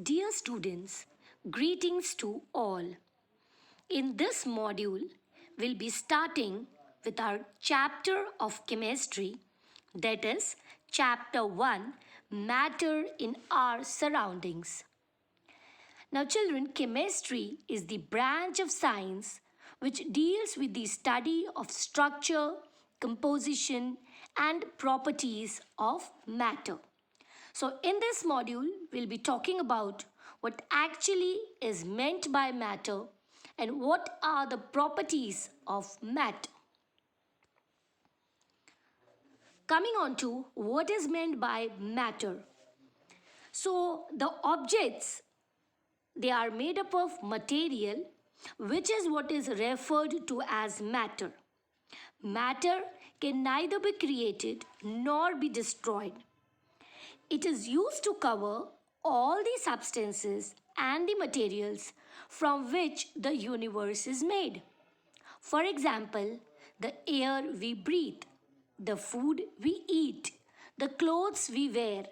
Dear students, greetings to all. In this module, we'll be starting with our chapter of chemistry, that is, chapter 1 Matter in Our Surroundings. Now, children, chemistry is the branch of science which deals with the study of structure, composition, and properties of matter. So, in this module, we'll be talking about what actually is meant by matter and what are the properties of matter. Coming on to what is meant by matter. So, the objects they are made up of material, which is what is referred to as matter. Matter can neither be created nor be destroyed. It is used to cover all the substances and the materials from which the universe is made. For example, the air we breathe, the food we eat, the clothes we wear,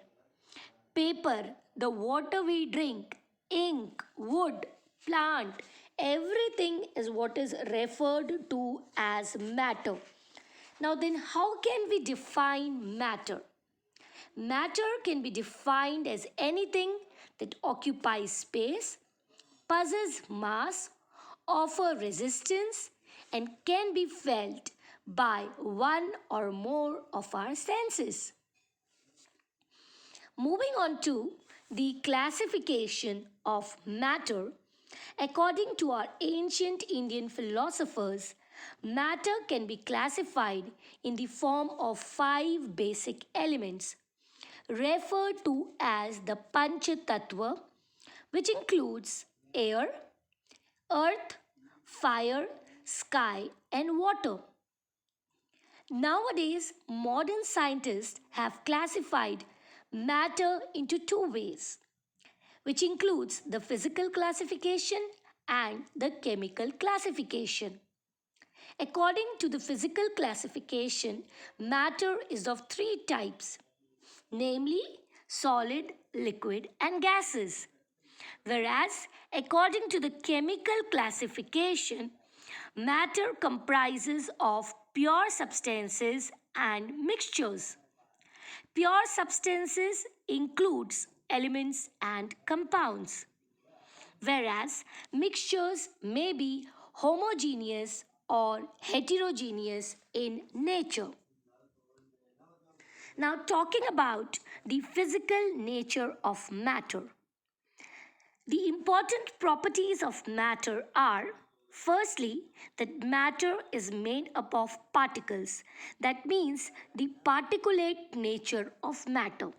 paper, the water we drink, ink, wood, plant, everything is what is referred to as matter. Now, then, how can we define matter? Matter can be defined as anything that occupies space, possesses mass, offers resistance, and can be felt by one or more of our senses. Moving on to the classification of matter, according to our ancient Indian philosophers, matter can be classified in the form of five basic elements referred to as the Pancha Tattva, which includes air, earth, fire, sky, and water. Nowadays, modern scientists have classified matter into two ways, which includes the physical classification and the chemical classification. According to the physical classification, matter is of three types, namely solid, liquid, and gases. Whereas, according to the chemical classification, matter comprises of pure substances and mixtures. Pure substances includes elements and compounds, whereas mixtures may be homogeneous or heterogeneous in nature. Now, talking about the physical nature of matter. The important properties of matter are firstly, that matter is made up of particles. That means the particulate nature of matter.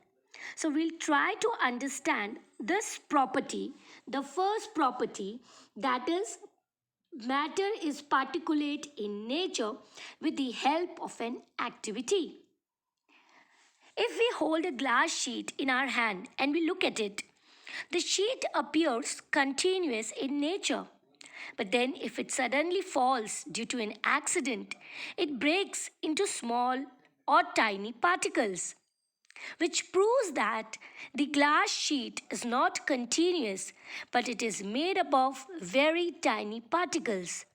So, we'll try to understand this property. The first property, that is, matter is particulate in nature with the help of an activity. If we hold a glass sheet in our hand and we look at it, the sheet appears continuous in nature. But then, if it suddenly falls due to an accident, it breaks into small or tiny particles, which proves that the glass sheet is not continuous but it is made up of very tiny particles.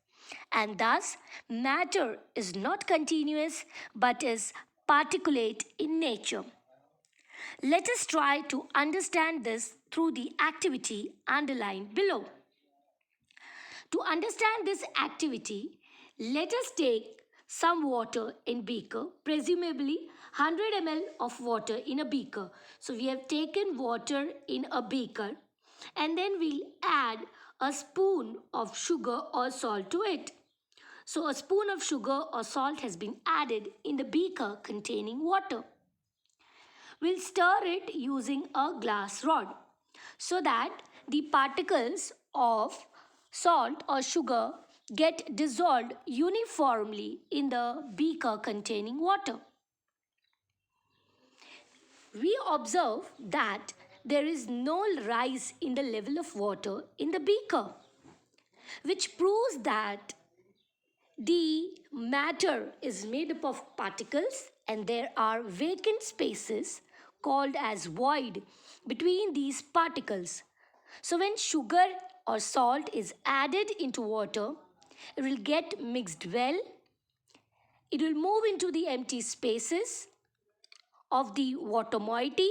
And thus, matter is not continuous but is particulate in nature. Let us try to understand this through the activity underlined below. To understand this activity, let us take some water in beaker, presumably 100 ml of water in a beaker. So we have taken water in a beaker and then we'll add a spoon of sugar or salt to it. So a spoon of sugar or salt has been added in the beaker containing water. We'll stir it using a glass rod so that the particles of salt or sugar get dissolved uniformly in the beaker containing water. We observe that there is no rise in the level of water in the beaker, which proves that the matter is made up of particles and there are vacant spaces called as void between these particles. So when sugar or salt is added into water, it will get mixed well. It will move into the empty spaces of the water moiety.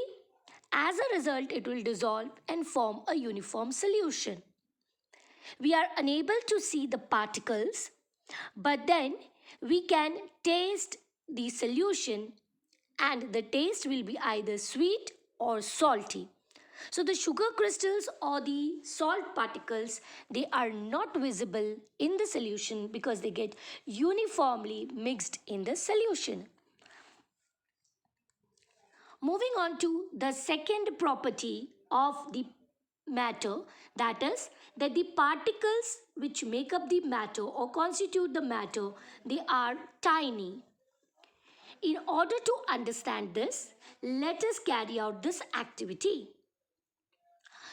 As a result, it will dissolve and form a uniform solution. We are unable to see the particles, but then we can taste the solution, and the taste will be either sweet or salty. So the sugar crystals or the salt particles, they are not visible in the solution because they get uniformly mixed in the solution. Moving on to the second property of the matter, that is that the particles which make up the matter or constitute the matter, they are tiny. In order to understand this, let us carry out this activity.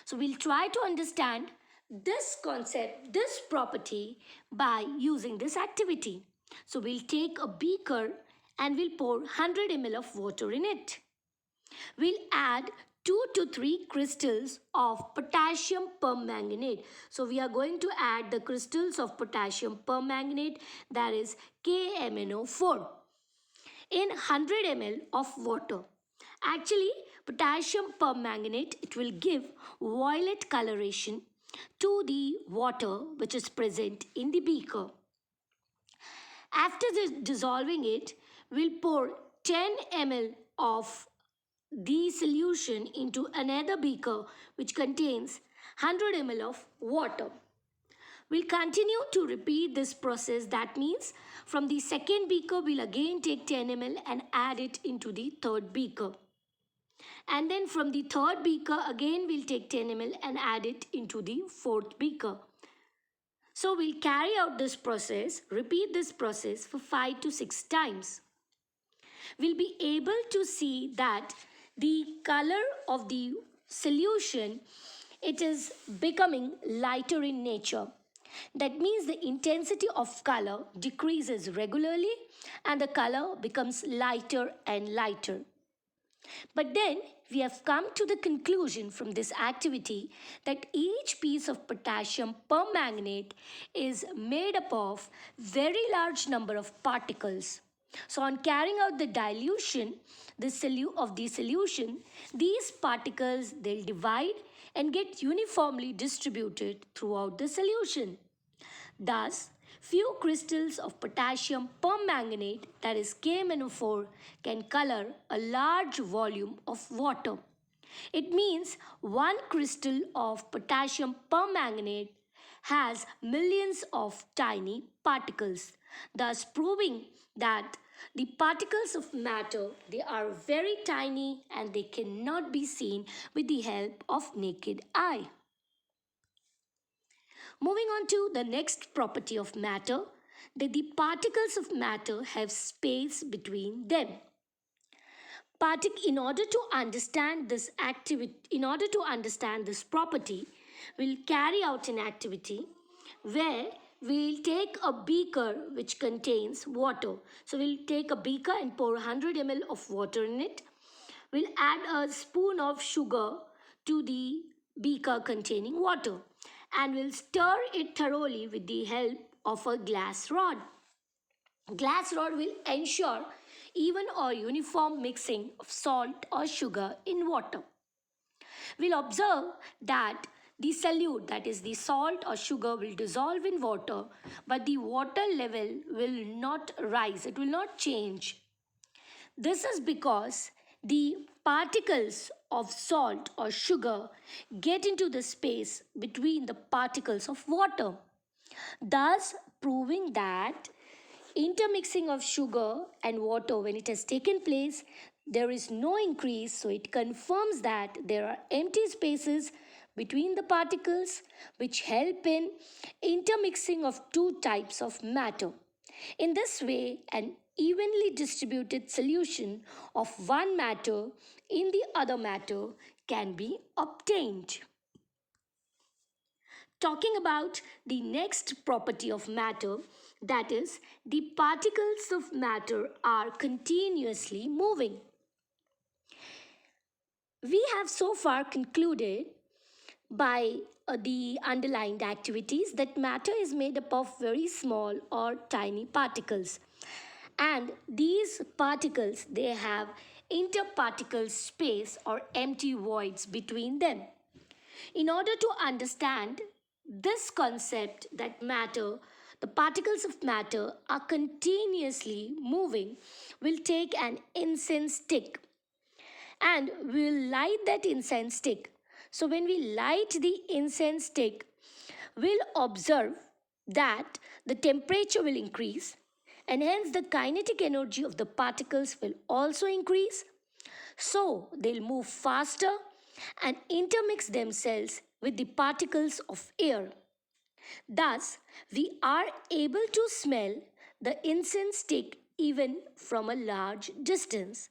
So we'll try to understand this concept, this property by using this activity. So we'll take a beaker and we'll pour 100 ml of water in it. We'll add 2 to 3 crystals of potassium permanganate. So we are going to add the crystals of potassium permanganate, that is KMnO4, in 100 ml of water. Actually, potassium permanganate, it will give violet coloration to the water which is present in the beaker. After dissolving it, we'll pour 10 ml of the solution into another beaker which contains 100 ml of water. We'll continue to repeat this process. That means from the second beaker, we'll again take 10 ml and add it into the third beaker. And then from the third beaker, again we'll take 10 ml and add it into the fourth beaker. So we'll carry out this process, repeat this process for 5 to 6 times. We'll be able to see that the color of the solution, it is becoming lighter in nature. That means the intensity of color decreases regularly and the color becomes lighter and lighter. But then we have come to the conclusion from this activity that each piece of potassium permanganate is made up of very large number of particles. So on carrying out the dilution of the solution, these particles, they'll divide and get uniformly distributed throughout the solution. Thus, few crystals of potassium permanganate, that is KMnO4, can color a large volume of water. It means one crystal of potassium permanganate has millions of tiny particles, thus proving that the particles of matter, they are very tiny and they cannot be seen with the help of naked eye. Moving on to the next property of matter, that the particles of matter have space between them. In order to understand this property, we'll carry out an activity where we'll take a beaker which contains water. So we'll take a beaker and pour 100 ml of water in it. We'll add a spoon of sugar to the beaker containing water and we'll stir it thoroughly with the help of a glass rod. Glass rod will ensure even or uniform mixing of salt or sugar in water. We'll observe that the solute, that is the salt or sugar, will dissolve in water, but the water level will not rise, it will not change. This is because the particles of salt or sugar get into the space between the particles of water, thus proving that intermixing of sugar and water, when it has taken place, there is no increase. So it confirms that there are empty spaces between the particles which help in intermixing of two types of matter. In this way, an evenly distributed solution of one matter in the other matter can be obtained. Talking about the next property of matter, that is, the particles of matter are continuously moving. We have so far concluded by the underlined activities that matter is made up of very small or tiny particles, and these particles they have interparticle space or empty voids between them. In order to understand this concept that matter, the particles of matter are continuously moving, we'll take an incense stick and we'll light that incense stick. So when we light the incense stick, we'll observe that the temperature will increase and hence the kinetic energy of the particles will also increase. So they'll move faster and intermix themselves with the particles of air. Thus, we are able to smell the incense stick even from a large distance.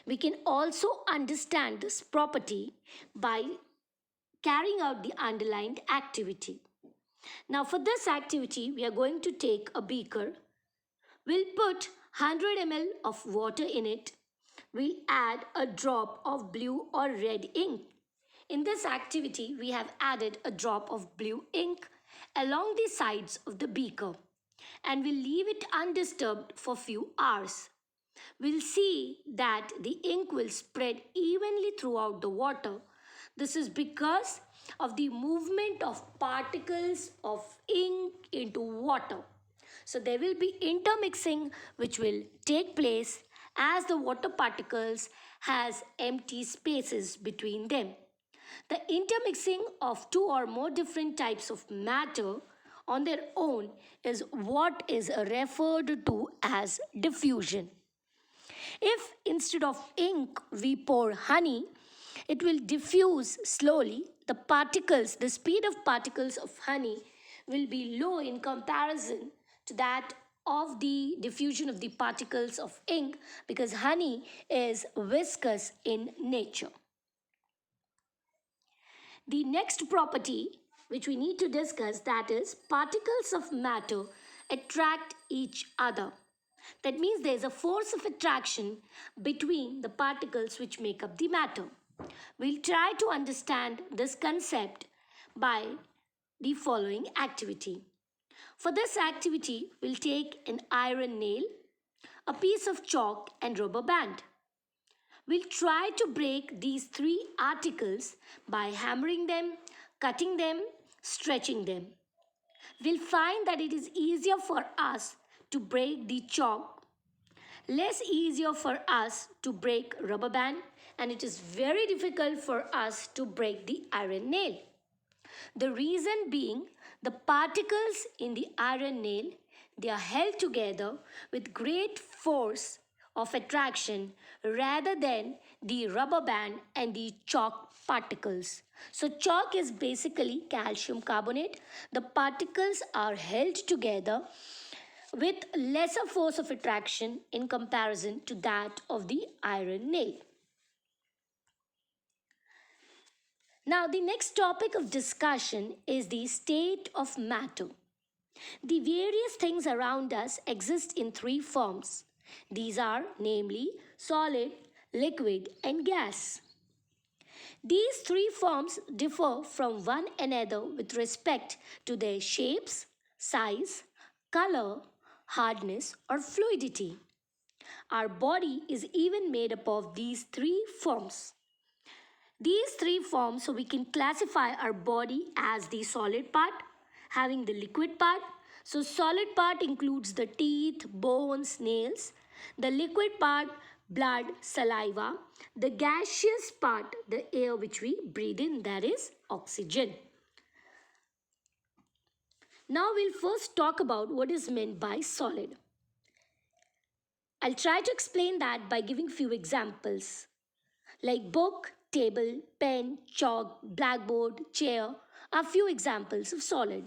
We can also understand this property by carrying out the underlined activity. Now, for this activity, we are going to take a beaker. We'll put 100 ml of water in it. We'll add a drop of blue or red ink. In this activity, we have added a drop of blue ink along the sides of the beaker and we'll leave it undisturbed for few hours. We'll see that the ink will spread evenly throughout the water. This is because of the movement of particles of ink into water. So there will be intermixing which will take place as the water particles has empty spaces between them. The intermixing of two or more different types of matter on their own is what is referred to as diffusion. If instead of ink we pour honey, it will diffuse slowly. The speed of particles of honey will be low in comparison to that of the diffusion of the particles of ink because honey is viscous in nature. The next property which we need to discuss, that is particles of matter attract each other. That means there is a force of attraction between the particles which make up the matter. We'll try to understand this concept by the following activity. For this activity, we'll take an iron nail, a piece of chalk and rubber band. We'll try to break these three articles by hammering them, cutting them, stretching them. We'll find that it is easier for us to break the chalk, less easier for us to break rubber band, and it is very difficult for us to break the iron nail. The reason being the particles in the iron nail, they are held together with great force of attraction rather than the rubber band and the chalk particles. So chalk is basically calcium carbonate. The particles are held together with lesser force of attraction in comparison to that of the iron nail. Now, the next topic of discussion is the state of matter. The various things around us exist in three forms. These are namely solid, liquid, and gas. These three forms differ from one another with respect to their shapes, size, color, hardness, or fluidity. Our body is even made up of these three forms. These three forms, so we can classify our body as the solid part, having the liquid part. So solid part includes the teeth, bones, nails. The liquid part, blood, saliva. The gaseous part, the air which we breathe in, that is oxygen. Now we'll first talk about what is meant by solid. I'll try to explain that by giving few examples like book, table, pen, chalk, blackboard, chair are few examples of solid.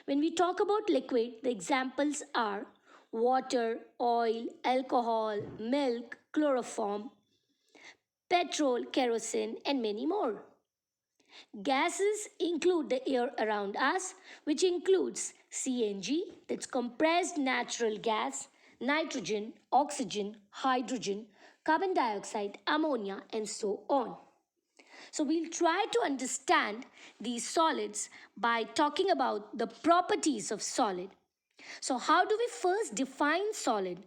When we talk about liquid, the examples are water, oil, alcohol, milk, chloroform, petrol, kerosene, and many more. Gases include the air around us, which includes CNG, that's compressed natural gas, nitrogen, oxygen, hydrogen, carbon dioxide, ammonia, and so on. So we'll try to understand these solids by talking about the properties of solid. So how do we first define solid?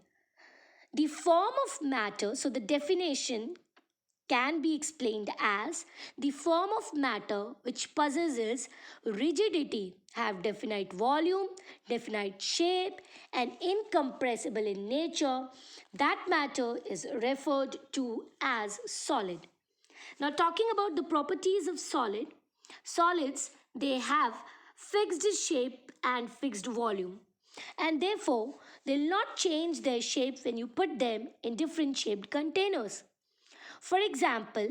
The form of matter, so the definition can be explained as the form of matter which possesses rigidity, have definite volume, definite shape, and incompressible in nature. That matter is referred to as solid. Now, talking about the properties of solids, they have fixed shape and fixed volume, and therefore they'll not change their shape when you put them in different shaped containers. For example,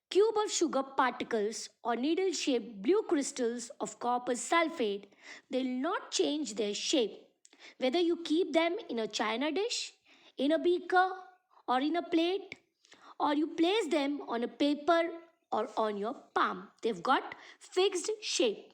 cube of sugar particles or needle shaped blue crystals of copper sulfate, they'll not change their shape whether you keep them in a china dish, in a beaker, or in a plate, or you place them on a paper or on your palm. They've got fixed shape.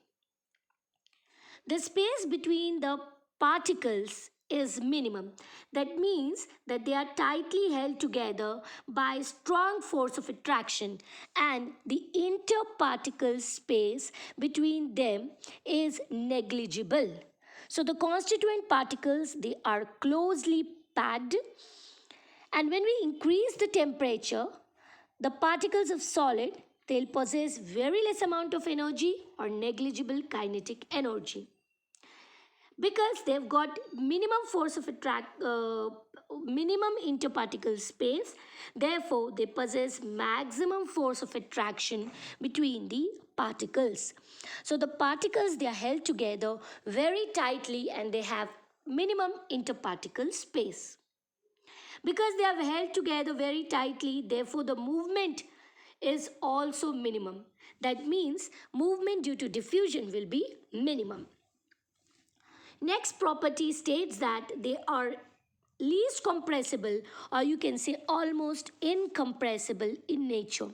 The space between the particles is minimum. That means that they are tightly held together by strong force of attraction, and the interparticle space between them is negligible. So the constituent particles, they are closely packed, and when we increase the temperature, the particles of solid, they'll possess very less amount of energy or negligible kinetic energy because they've got minimum force of attract minimum interparticle space. Therefore they possess maximum force of attraction between the particles. So the particles, they are held together very tightly and they have minimum interparticle space. Because they are held together very tightly, therefore the movement is also minimum. That means movement due to diffusion will be minimum. Next property states that they are least compressible, or you can say almost incompressible in nature.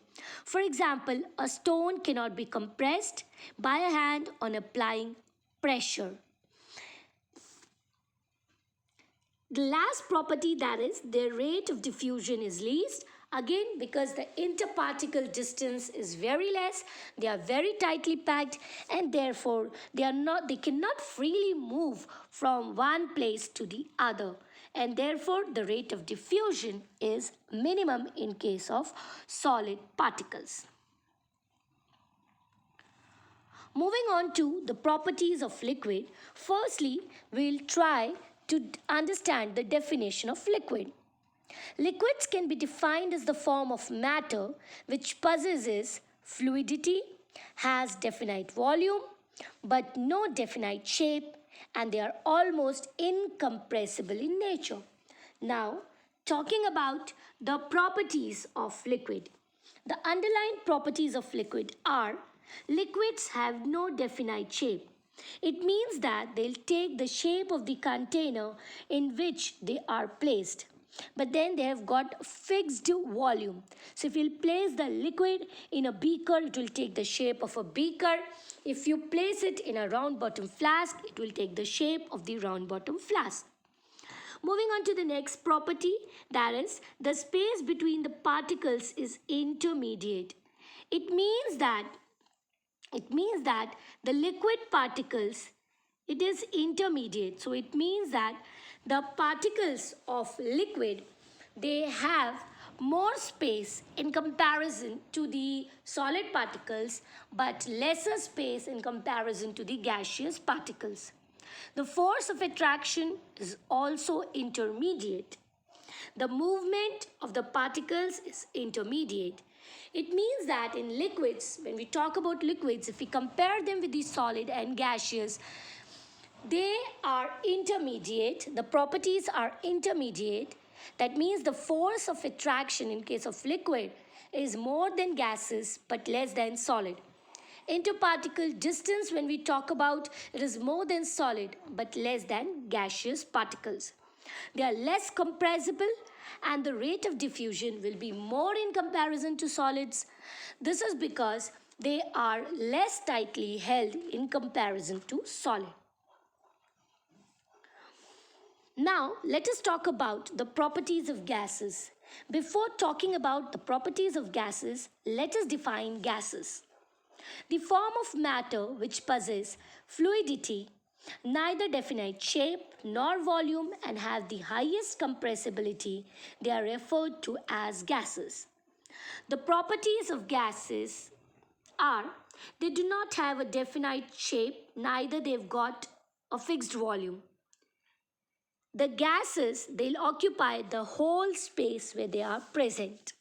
For example, a stone cannot be compressed by a hand on applying pressure. The last property, that is their rate of diffusion, is least. Again, because the interparticle distance is very less, they are very tightly packed, and therefore they cannot freely move from one place to the other, and therefore the rate of diffusion is minimum in case of solid particles. Moving on to the properties of liquid, firstly we'll try to understand the definition of liquid. Liquids can be defined as the form of matter which possesses fluidity, has definite volume, but no definite shape, and they are almost incompressible in nature. Now, talking about the properties of liquid. The underlying properties of liquid are liquids have no definite shape. It means that they'll take the shape of the container in which they are placed, but then they have got fixed volume. So if you place the liquid in a beaker, it will take the shape of a beaker. If you place it in a round bottom flask, it will take the shape of the round bottom flask. Moving on to the next property, that is the space between the particles is intermediate. It means that the liquid particles, it is intermediate. So it means that the particles of liquid, they have more space in comparison to the solid particles, but lesser space in comparison to the gaseous particles. The force of attraction is also intermediate. The movement of the particles is intermediate. It means that in liquids, when we talk about liquids, if we compare them with the solid and gaseous, they are intermediate. The properties are intermediate. That means the force of attraction in case of liquid is more than gases but less than solid. Interparticle distance, when we talk about, it is more than solid but less than gaseous particles. They are less compressible and the rate of diffusion will be more in comparison to solids. This is because they are less tightly held in comparison to solid. Now, let us talk about the properties of gases. Before talking about the properties of gases, let us define gases. The form of matter which possess fluidity, neither definite shape nor volume, and have the highest compressibility, they are referred to as gases. The properties of gases are they do not have a definite shape, neither they've got a fixed volume. The gases, they'll occupy the whole space where they are present.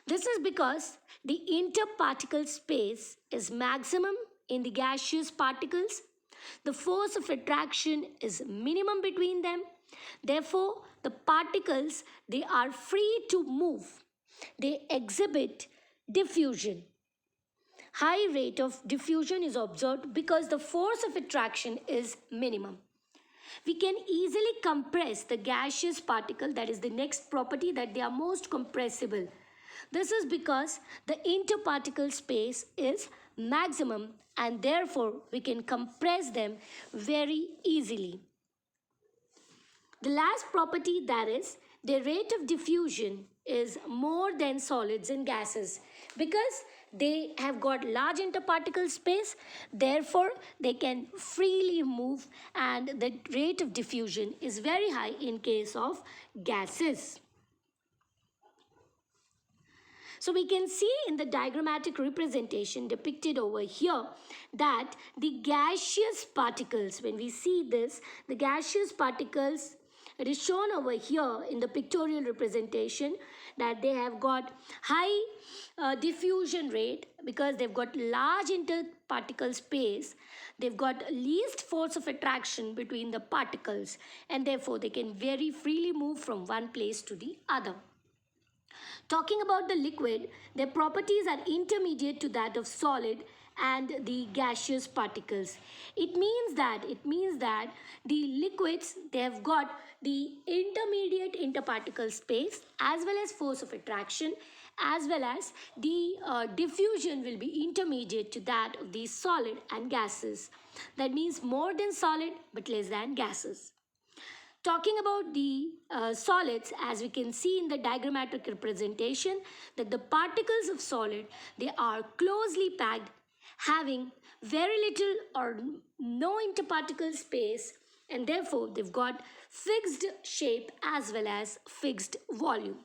This is because the interparticle space is maximum in the gaseous particles. The force of attraction is minimum between them. Therefore, the particles, they are free to move. They exhibit diffusion. High rate of diffusion is observed because the force of attraction is minimum. We can easily compress the gaseous particle, that is the next property, that they are most compressible. This is because the interparticle space is maximum and therefore we can compress them very easily. The last property, that is the rate of diffusion, is more than solids and gases because they have got large interparticle space, therefore they can freely move, and the rate of diffusion is very high in case of gases. So we can see in the diagrammatic representation depicted over here that the gaseous particles, when we see this, the gaseous particles, it is shown over here in the pictorial representation that they have got high diffusion rate because they've got large interparticle space, they've got least force of attraction between the particles, and therefore they can very freely move from one place to the other. Talking about the liquid, their properties are intermediate to that of solid and the gaseous particles. It means that the liquids, they have got the intermediate interparticle space as well as force of attraction, as well as the diffusion will be intermediate to that of the solid and gases. That means more than solid but less than gases. Talking about the solids, as we can see in the diagrammatic representation, that the particles of solid, they are closely packed, having very little or no interparticle space, and therefore they've got fixed shape as well as fixed volume.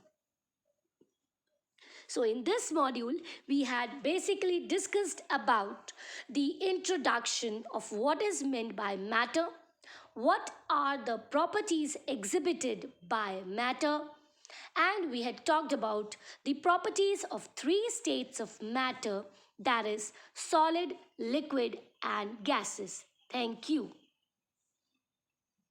So in this module, we had basically discussed about the introduction of what is meant by matter, what are the properties exhibited by matter, and we had talked about the properties of three states of matter, that is solid, liquid and gases. Thank you.